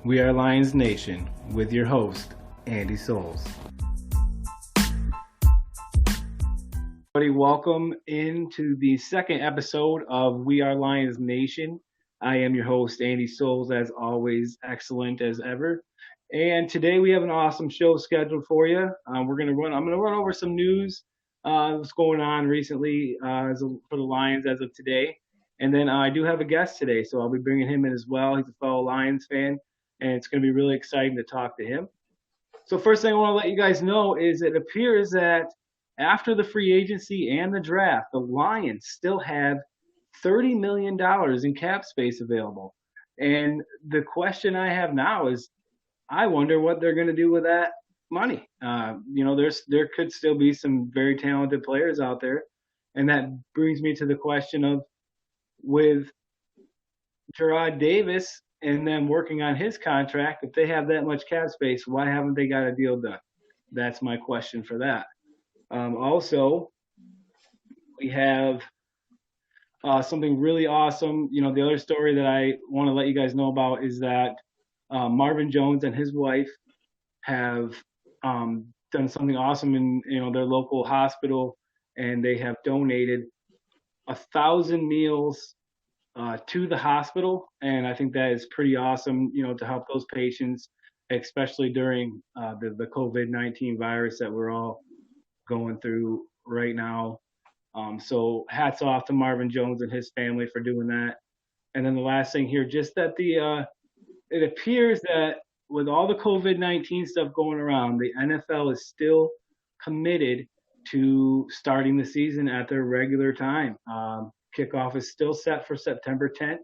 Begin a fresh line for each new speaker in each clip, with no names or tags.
We are Lions Nation with your host, Andy Souls. Everybody, welcome into the second episode of We Are Lions Nation. I am your host, Andy Souls, as always, excellent as ever. And today we have an awesome show scheduled for you. I'm going to run over some news that's going on recently for the Lions as of today. And then I do have a guest today, so I'll be bringing him in as well. He's a fellow Lions fan, and it's going to be really exciting to talk to him. So first thing I want to let you guys know is it appears that after the free agency and the draft, the Lions still have $30 million in cap space available. And the question I have now is, I wonder what they're going to do with that money. There could still be some very talented players out there. And that brings me to the question of, with Jarrad Davis and then working on his contract, if they have that much cap space, why haven't they got a deal done? That's my question for that. Also, we have something really awesome. The other story that I want to let you guys know about is that Marvin Jones and his wife have done something awesome in their local hospital, and they have donated 1,000 meals to the hospital, and I think that is pretty awesome, to help those patients, especially during the COVID-19 virus that we're all going through right now. So hats off to Marvin Jones and his family for doing that. And then the last thing here, just that it appears that with all the COVID-19 stuff going around, the NFL is still committed to starting the season at their regular time. Kickoff is still set for September 10th,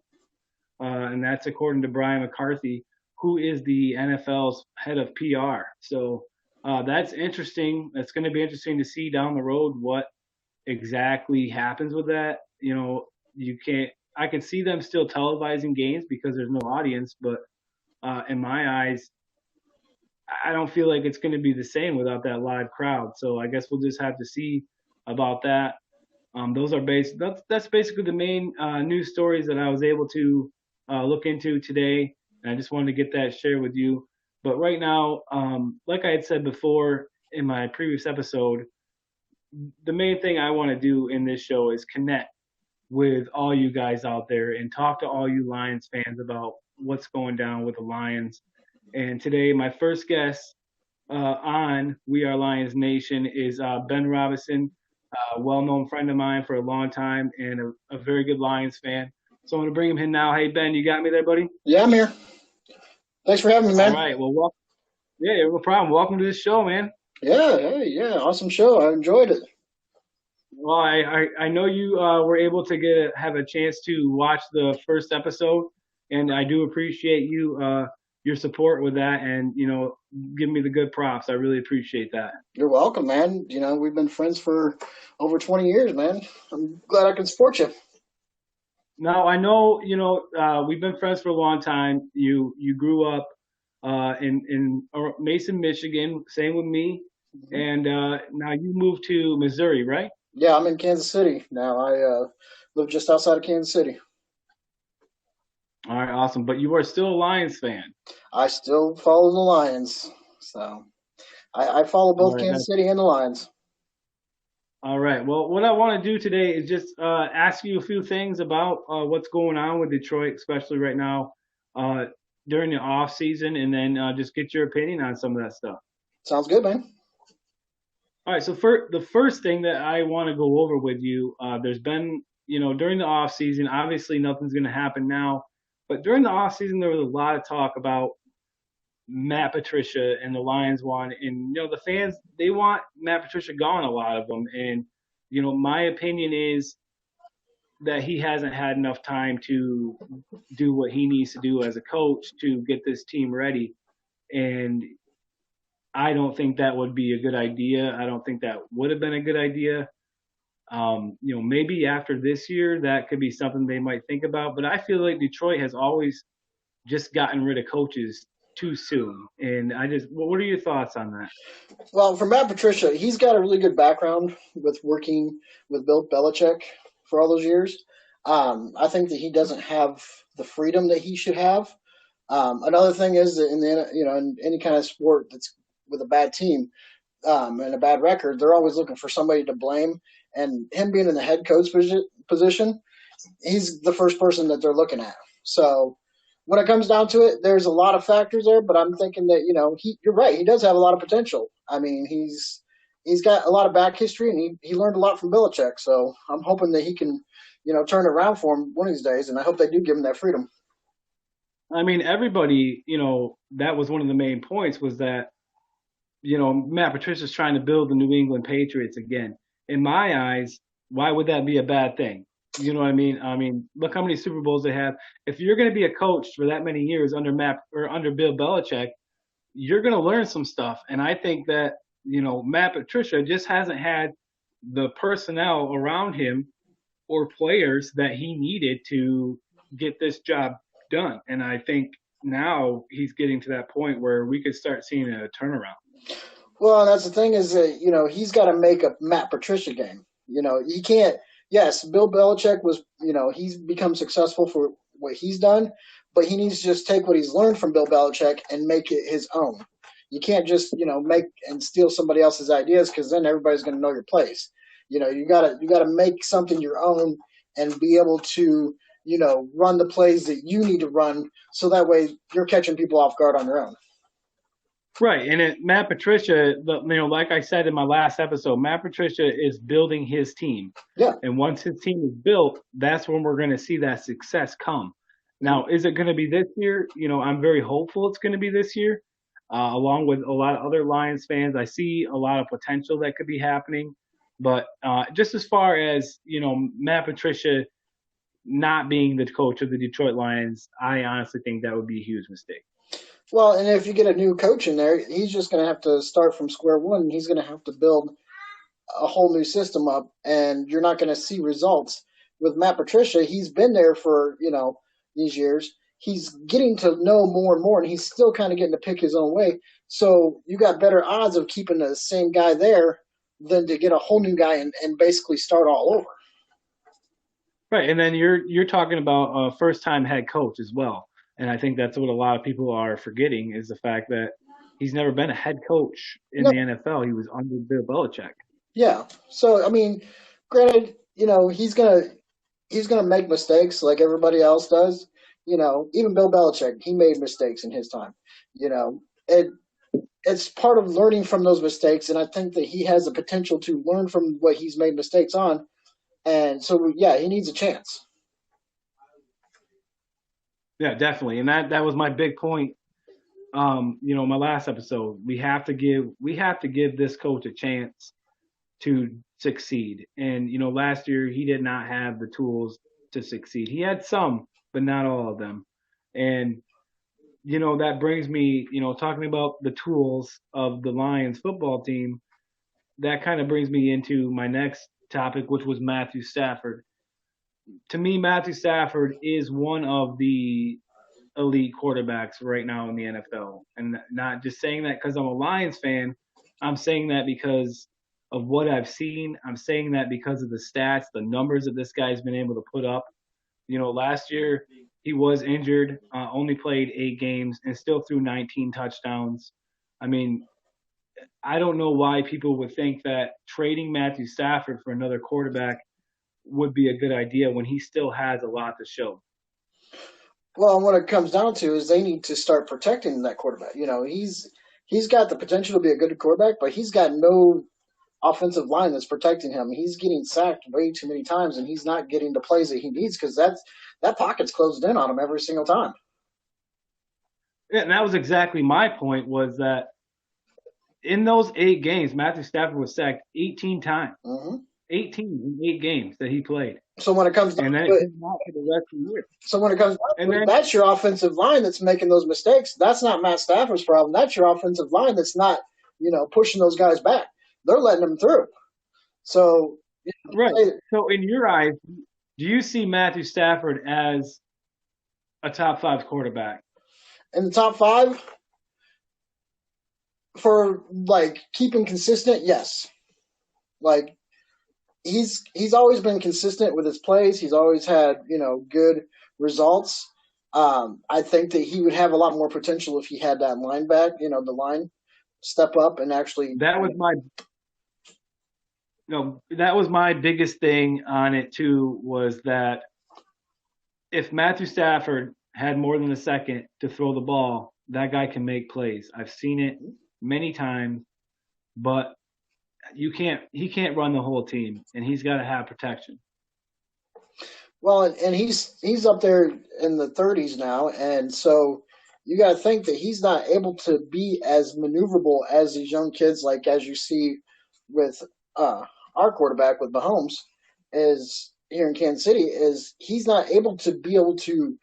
and that's according to Brian McCarthy, who is the NFL's head of PR. So that's interesting. It's going to be interesting to see down the road what exactly happens with that. I can see them still televising games because there's no audience, but in my eyes, I don't feel like it's going to be the same without that live crowd. So I guess we'll just have to see about that. That's basically the main news stories that I was able to look into today, and I just wanted to get that shared with you. But right now, like I had said before in my previous episode, the main thing I want to do in this show is connect with all you guys out there and talk to all you Lions fans about what's going down with the Lions. And today, my first guest on We Are Lions Nation is Ben Robinson, a well-known friend of mine for a long time and a very good Lions fan. So I'm going to bring him in now. Hey, Ben, you got me there, buddy?
Yeah, I'm here. Thanks for having me, man.
All right. Well, no problem. Welcome to the show, man.
Yeah. Awesome show. I enjoyed it.
Well, I know you were able to have a chance to watch the first episode, and I do appreciate your support with that, and give me the good props. I really appreciate that.
You're welcome, man. We've been friends for over 20 years, man. I'm glad I can support you.
Now, I know we've been friends for a long time. You grew up in Mason, Michigan, same with me, and now you moved to Missouri, right?
Yeah, I'm in Kansas City now. I live just outside of Kansas City.
All right, awesome. But you are still a Lions fan.
I still follow the Lions, so I follow both Kansas City and the Lions.
All right. Well, what I want to do today is just ask you a few things about what's going on with Detroit, especially right now during the off season, and then just get your opinion on some of that stuff.
Sounds good, man.
All right. So the first thing that I want to go over with you, there's been, during the off season, obviously nothing's going to happen now, but during the off season there was a lot of talk about Matt Patricia and the Lions want, and the fans, they want Matt Patricia gone, a lot of them, and my opinion is that he hasn't had enough time to do what he needs to do as a coach to get this team ready, and I don't think that would be a good idea. I don't think that would have been a good idea. Maybe after this year that could be something they might think about, but I feel like Detroit has always just gotten rid of coaches too soon. And what are your thoughts on that?
Well, for Matt Patricia, he's got a really good background with working with Bill Belichick for all those years. I think that he doesn't have the freedom that he should have. Another thing is that in any kind of sport that's with a bad team and a bad record, they're always looking for somebody to blame. And him being in the head coach position, he's the first person that they're looking at. So when it comes down to it, there's a lot of factors there, but I'm thinking that you're right. He does have a lot of potential. I mean, he's got a lot of back history, and he learned a lot from Belichick. So I'm hoping that he can turn it around for him one of these days, and I hope they do give him that freedom.
I mean, everybody, that was one of the main points was that, Matt Patricia's trying to build the New England Patriots again. In my eyes, why would that be a bad thing? You know what I mean? I mean, look how many Super Bowls they have. If you're going to be a coach for that many years under Bill Belichick, you're going to learn some stuff. And I think that, Matt Patricia just hasn't had the personnel around him or players that he needed to get this job done. And I think now he's getting to that point where we could start seeing a turnaround.
Well, that's the thing is that he's got to make a Matt Patricia game. He can't. Yes, Bill Belichick was he's become successful for what he's done, but he needs to just take what he's learned from Bill Belichick and make it his own. You can't just make and steal somebody else's ideas, because then everybody's going to know your place. You gotta make something your own and be able to run the plays that you need to run, so that way you're catching people off guard on their own.
Right, and Matt Patricia, like I said in my last episode, Matt Patricia is building his team.
Yeah.
And once his team is built, that's when we're going to see that success come. Now, is it going to be this year? I'm very hopeful it's going to be this year. Along with a lot of other Lions fans, I see a lot of potential that could be happening. But just as far as Matt Patricia not being the coach of the Detroit Lions, I honestly think that would be a huge mistake.
Well, and if you get a new coach in there, he's just going to have to start from square one. He's going to have to build a whole new system up, and you're not going to see results. With Matt Patricia, he's been there for, these years. He's getting to know more and more, and he's still kind of getting to pick his own way. So you got better odds of keeping the same guy there than to get a whole new guy and basically start all over.
Right, and then you're talking about a first-time head coach as well. And I think that's what a lot of people are forgetting is the fact that he's never been a head coach in the NFL. He was under Bill Belichick.
Yeah. So I mean, granted, he's gonna make mistakes like everybody else does. Even Bill Belichick, he made mistakes in his time. It's part of learning from those mistakes, and I think that he has the potential to learn from what he's made mistakes on. And so, yeah, he needs a chance.
Yeah, definitely, and that was my big point. My last episode, we have to give this coach a chance to succeed. And last year he did not have the tools to succeed. He had some, but not all of them. And that brings me, talking about the tools of the Lions football team. That kind of brings me into my next topic, which was Matthew Stafford. To me, Matthew Stafford is one of the elite quarterbacks right now in the NFL. And not just saying that because I'm a Lions fan. I'm saying that because of what I've seen. I'm saying that because of the stats, the numbers that this guy's been able to put up. Last year he was injured, only played 8 games, and still threw 19 touchdowns. I mean, I don't know why people would think that trading Matthew Stafford for another quarterback would be a good idea when he still has a lot to show.
Well, what it comes down to is they need to start protecting that quarterback. He's got the potential to be a good quarterback, but he's got no offensive line that's protecting him. He's getting sacked way too many times, and he's not getting the plays that he needs because that pocket's closed in on him every single time.
Yeah, and that was exactly my point, was that in those 8 games, Matthew Stafford was sacked 18 times.
Mm-hmm.
18 in 8 games that he played.
So when it comes down to it, that's your offensive line that's making those mistakes. That's not Matt Stafford's problem. That's your offensive line that's not, pushing those guys back. They're letting them through. So
right. So in your eyes, do you see Matthew Stafford as a top 5 quarterback?
In the top 5, For like keeping consistent, yes. Like he's always been consistent with his plays. He's always had good results. I think that he would have a lot more potential if he had that line back. The line step up and actually.
That was my no, that was my biggest thing on it too, was that if Matthew Stafford had more than a second to throw the ball, that guy can make plays. I've seen it many times, but he can't run the whole team, and he's got to have protection.
Well, and he's up there in the 30s now, and so you got to think that he's not able to be as maneuverable as these young kids, like as you see with our quarterback with Mahomes, is here in Kansas City. Is he's not able to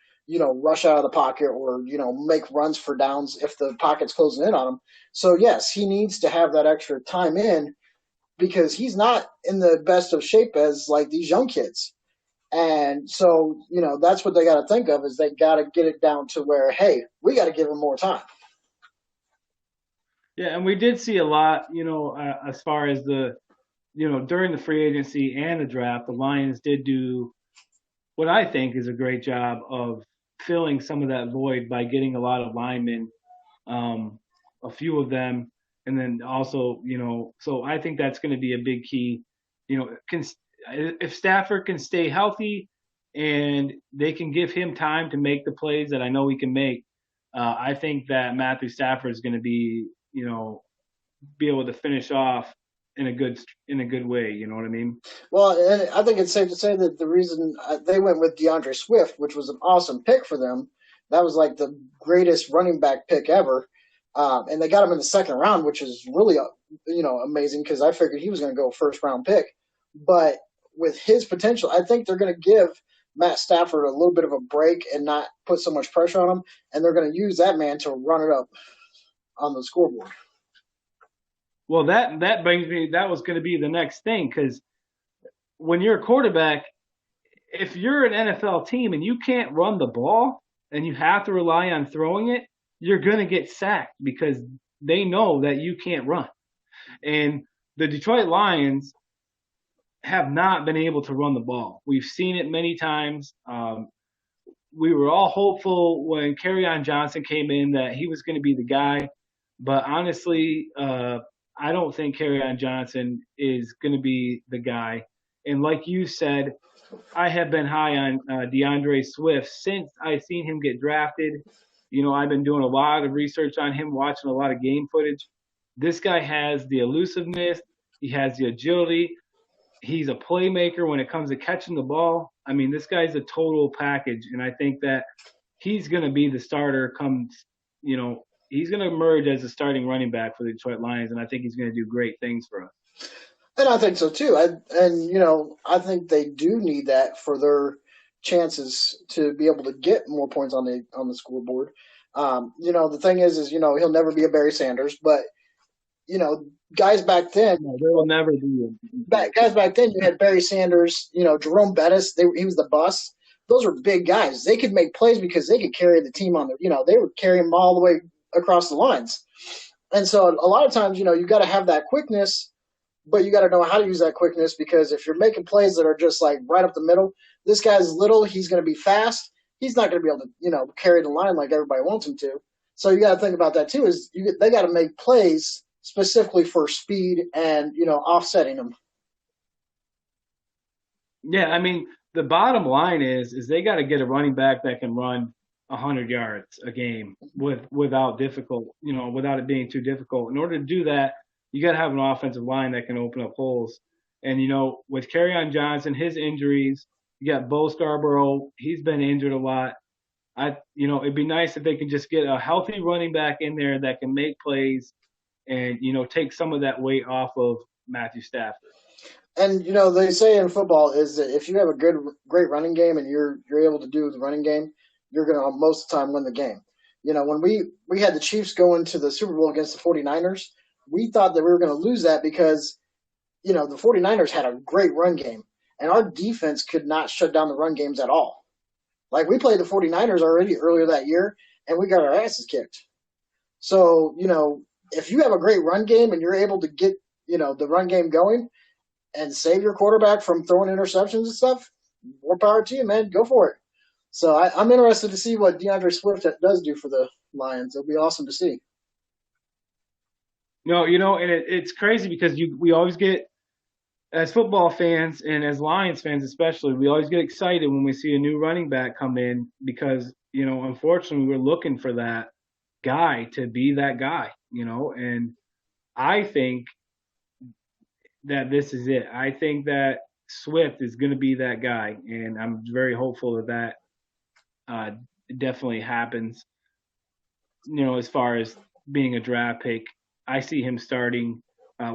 rush out of the pocket or make runs for downs if the pocket's closing in on him. So yes, he needs to have that extra time in because he's not in the best of shape as like these young kids. And so, that's what they got to think of is they got to get it down to where, hey, we got to give him more time.
Yeah, and we did see a lot, as far as during the free agency and the draft, the Lions did do what I think is a great job of filling some of that void by getting a lot of linemen, a few of them, and then also, so I think that's going to be a big key. If Stafford can stay healthy and they can give him time to make the plays that I know he can make, I think that Matthew Stafford is going to be able to finish off in a good way. You know what I mean?
Well, and I think it's safe to say that the reason they went with DeAndre Swift, which was an awesome pick for them, that was like the greatest running back pick ever. And they got him in the second round, which is really, amazing because I figured he was going to go first round pick. But with his potential, I think they're going to give Matt Stafford a little bit of a break and not put so much pressure on him. And they're going to use that man to run it up on the scoreboard.
Well, that brings me. That was going to be the next thing because when you're a quarterback, if you're an NFL team and you can't run the ball and you have to rely on throwing it, you're going to get sacked because they know that you can't run. And the Detroit Lions have not been able to run the ball. We've seen it many times. We were all hopeful when Kerryon Johnson came in that he was going to be the guy, but honestly, I don't think Kerryon Johnson is going to be the guy. And like you said, I have been high on DeAndre Swift since I've seen him get drafted. I've been doing a lot of research on him, watching a lot of game footage. This guy has the elusiveness. He has the agility. He's a playmaker when it comes to catching the ball. I mean, this guy's a total package, and I think that he's going to be the starter he's going to emerge as a starting running back for the Detroit Lions, and I think he's going to do great things for us.
And I think so too. I think they do need that for their chances to be able to get more points on the scoreboard. The thing is he'll never be a Barry Sanders, but guys back then,
no, there will never be.
Guys back then, you had Barry Sanders, Jerome Bettis. He was the bus. Those were big guys. They could make plays because they could carry the team on they would carry them all the way across the lines. And so a lot of times, you got to have that quickness, but you got to know how to use that quickness because if you're making plays that are just like right up the middle, this guy's little, he's going to be fast. He's not going to be able to, carry the line like everybody wants him to. So you got to think about that too. They got to make plays specifically for speed and offsetting them.
Yeah, I mean the bottom line is they got to get a running back that can run 100 yards a game without it being too difficult. In order to do that, you got to have an offensive line that can open up holes. And with Kerryon Johnson, his injuries, you got Bo Scarborough, he's been injured a lot. It'd be nice if they could just get a healthy running back in there that can make plays and take some of that weight off of Matthew Stafford.
And they say in football is that if you have a great running game and you're able to do the running game, you're going to most of the time win the game. When we had the Chiefs go into the Super Bowl against the 49ers, we thought that we were going to lose that because the 49ers had a great run game and our defense could not shut down the run games at all. Like we played the 49ers already earlier that year and we got our asses kicked. So, if you have a great run game and you're able to get the run game going and save your quarterback from throwing interceptions and stuff, more power to you, man. Go for it. So I'm interested to see what DeAndre Swift does do for the Lions. It'll be awesome to see.
No, and it's crazy because we always get, as football fans and as Lions fans especially, we always get excited when we see a new running back come in because, unfortunately we're looking for that guy to be that guy, and I think that this is it. I think that Swift is going to be that guy, and I'm very hopeful that uh, definitely happens. As far as being a draft pick, I see him starting.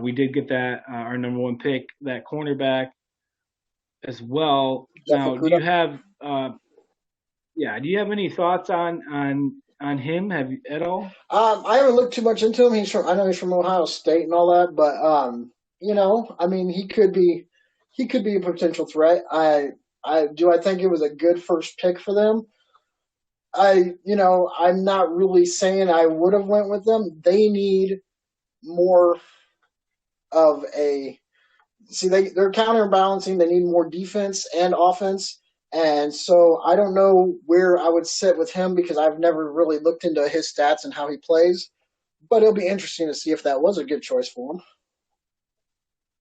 We did get that our number one pick, that cornerback as well.
Jeff
Now,
Okudah.
do you have any thoughts on him? Have you at all?
I haven't looked too much into him. I know he's from Ohio State and all that, but I mean, he could be a potential threat. I think it was a good first pick for them. I'm not really saying I would have went with them. They need more of a they're counterbalancing. They need more defense and offense. And so I don't know where I would sit with him because I've never really looked into his stats and how he plays. But it'll be interesting to see if that was a good choice for him.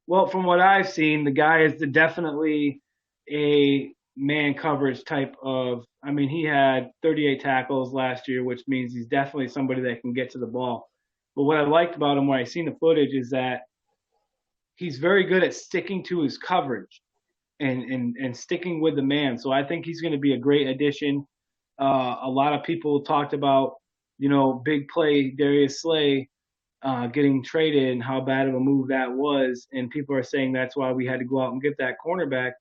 Well, from what I've seen, the guy is definitely a man coverage type of. I mean, he had 38 tackles last year, which means he's definitely somebody that can get to the ball. But what I liked about him when I seen the footage is that he's very good at sticking to his coverage and sticking with the man. So I think he's going to be a great addition. A lot of people talked about, big play Darius Slay getting traded and how bad of a move that was. And people are saying that's why we had to go out and get that cornerback.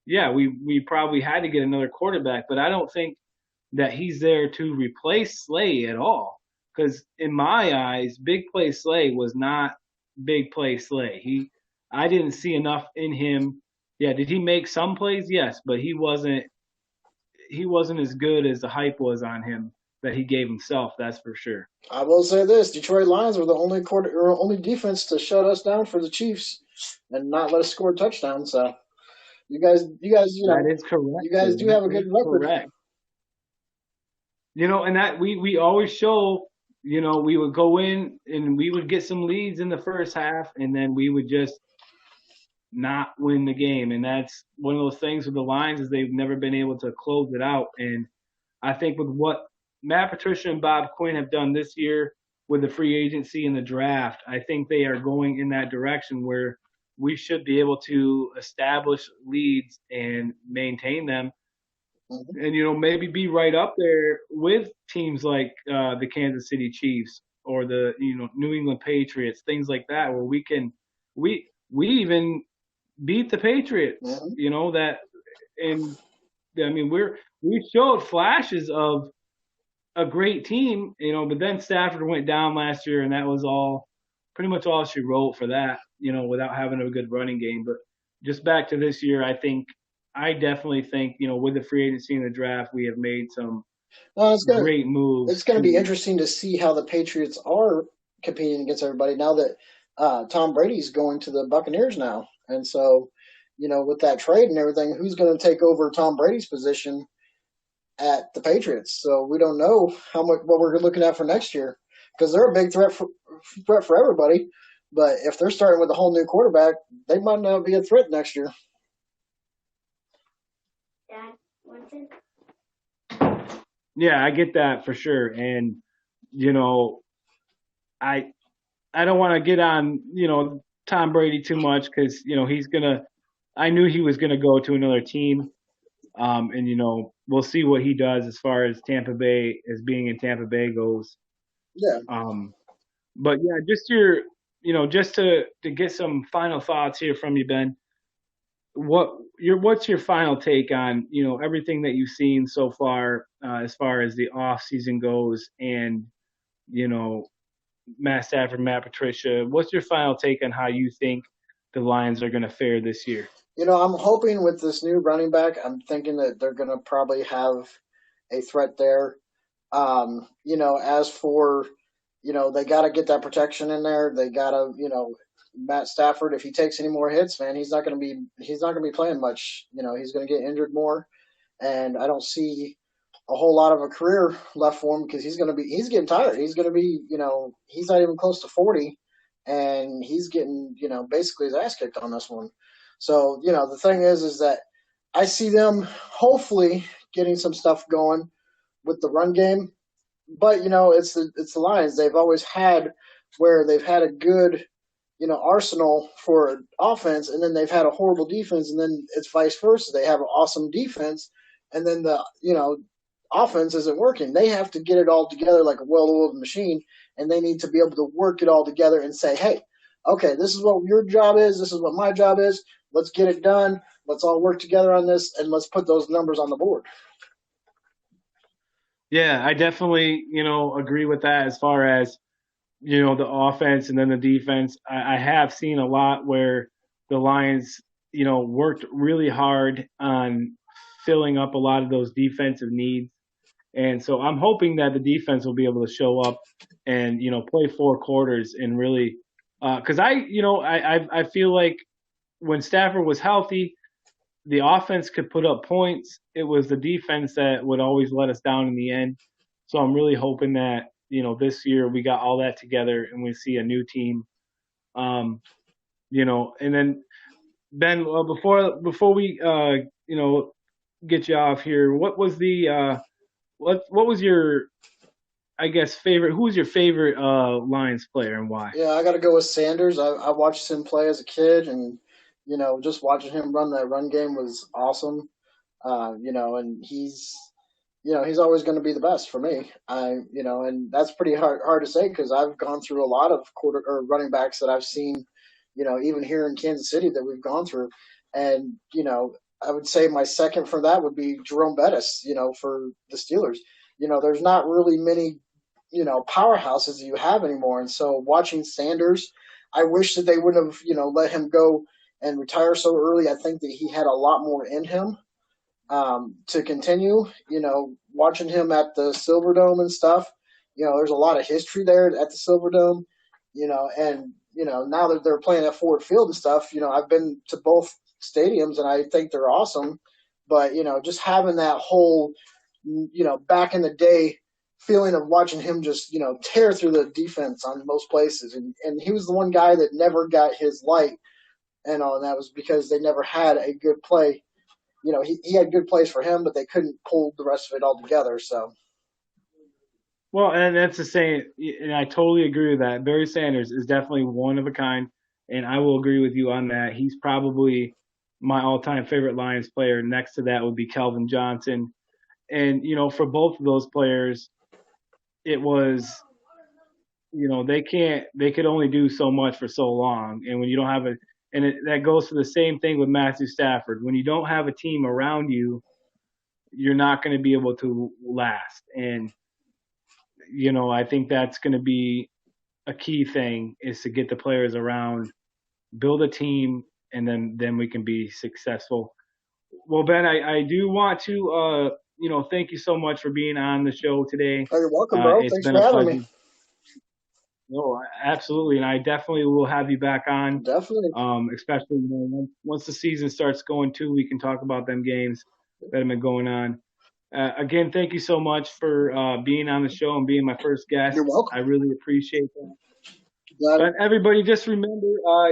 Yeah, we probably had to get another quarterback, but I don't think that he's there to replace Slay at all. Because in my eyes, big play Slay was not big play Slay. I didn't see enough in him. Yeah, did he make some plays? Yes, but he wasn't as good as the hype was on him that he gave himself. That's for sure.
I will say this: Detroit Lions were the only defense to shut us down for the Chiefs and not let us score a touchdown. So
That is correct.
you guys do have a
That
good
is
record.
correct. And that we always show. We would go in and we would get some leads in the first half, and then we would just not win the game. And that's one of those things with the Lions is they've never been able to close it out. And I think with what Matt Patricia and Bob Quinn have done this year with the free agency and the draft, I think they are going in that direction where we should be able to establish leads and maintain them.
Mm-hmm.
And maybe be right up there with teams like the Kansas City Chiefs or the New England Patriots, things like that, where we even beat the Patriots.
Mm-hmm.
That, and I mean we showed flashes of a great team, but then Stafford went down last year, and that was pretty much all she wrote for that, without having a good running game. But just back to this year, I definitely think, with the free agency and the draft, we have made some
Well,
great moves.
it's gonna be interesting to see how the Patriots are competing against everybody now that Tom Brady's going to the Buccaneers now, and so with that trade and everything, who's going to take over Tom Brady's position at the Patriots? So we don't know what we're looking at for next year because they're a big threat for everybody. But if they're starting with a whole new quarterback, they might not be a threat next year.
Yeah, I get that for sure. And, I I don't want to get on, Tom Brady too much because, I knew he was gonna go to another team. And we'll see what he does as far as Tampa Bay as being in Tampa Bay goes.
Yeah.
But yeah, just to get some final thoughts here from you, Ben. What's your final take on everything that you've seen so as far as the off season goes, and you know Matt Stafford, Matt Patricia. What's your final take on how you think the Lions are going to fare this year?
I'm hoping with this new running back, I'm thinking that they're going to probably have a threat there. As for they got to get that protection in there. They got to, Matt Stafford, if he takes any more hits, man, he's not going to be playing much. He's going to get injured more, and I don't see a whole lot of a career left for him because he's getting tired. He's going to be, he's not even close to 40, and he's getting, basically his ass kicked on this one. So, the thing is that I see them hopefully getting some stuff going with the run game, but it's the Lions. They've always had where they've had a good arsenal for offense, and then they've had a horrible defense, and then it's vice versa. They have an awesome defense, and then the offense isn't working. They have to get it all together like a well-oiled machine, and they need to be able to work it all together and say, hey, okay, this is what your job is. This is what my job is. Let's get it done. Let's all work together on this, and let's put those numbers on the board.
Yeah, I definitely, agree with that as far as, the offense and then the defense. I have seen a lot where the Lions, worked really hard on filling up a lot of those defensive needs. And so I'm hoping that the defense will be able to show up and, play 4 quarters and really, because I feel like when Stafford was healthy, the offense could put up points. It was the defense that would always let us down in the end. So I'm really hoping that this year we got all that together and we see a new team. And then Ben, before we get you off here, what was the what was your, I guess, favorite? Who was your favorite Lions player and why?
Yeah, I got to go with Sanders. I watched him play as a kid, and just watching him run that run game was awesome. And he's always going to be the best for me. And that's pretty hard to say because I've gone through a lot of quarter or running backs that I've seen, even here in Kansas City that we've gone through, and I would say my second for that would be Jerome Bettis, for the Steelers. There's not really many powerhouses that you have anymore, and so watching Sanders, I wish that they would have let him go and retire so early. I think that he had a lot more in him to continue. Watching him at the Silverdome and stuff, there's a lot of history there at the Silverdome. And now that they're playing at Ford Field and stuff, I've been to both stadiums and I think they're awesome. But just having that whole back in the day feeling of watching him just tear through the defense on most places, and he was the one guy that never got his light, and that was because they never had a good play. He had good plays for him, but they couldn't pull the rest of it all together. So,
Well, and that's the same, and I totally agree with that. Barry Sanders is definitely one of a kind, and I will agree with you on that. He's probably my all-time favorite Lions player. Next to that would be Kelvin Johnson. And for both of those players, it was, they could only do so much for so long. And when you don't have that goes for the same thing with Matthew Stafford. When you don't have a team around you, you're not going to be able to last. And I think that's going to be a key thing, is to get the players around, build a team, and then we can be successful. Well, Ben, I do want to thank you so much for being on the show today.
Oh, you're welcome, bro.
It's
Thanks
been
for
a
having
pleasure.
me.
No, absolutely, and I definitely will have you back on.
Definitely.
Especially once the season starts going too, we can talk about them games that have been going on. Again, thank you so much for being on the show and being my first guest.
You're welcome.
I really appreciate that.
Got it.
But everybody, just remember,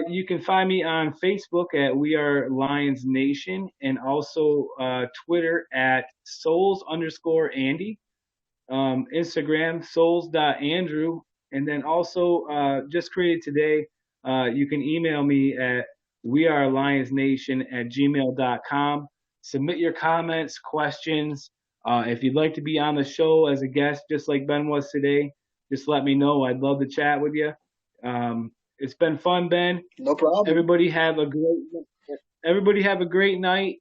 you can find me on Facebook at We Are Lions Nation, and also Twitter at Souls_Andy, Instagram Souls.Andrew, and then also just created today. You can email me at wearelionsnation@gmail.com. Submit your comments, questions. If you'd like to be on the show as a guest, just like Ben was today, just let me know. I'd love to chat with you. It's been fun, Ben.
No problem.
Everybody have a great night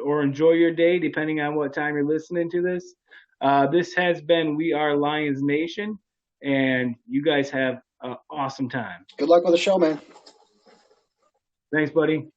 or enjoy your day, depending on what time you're listening to this. This has been We Are Lions Nation, and you guys have an awesome time.
Good luck with the show, man.
Thanks, buddy.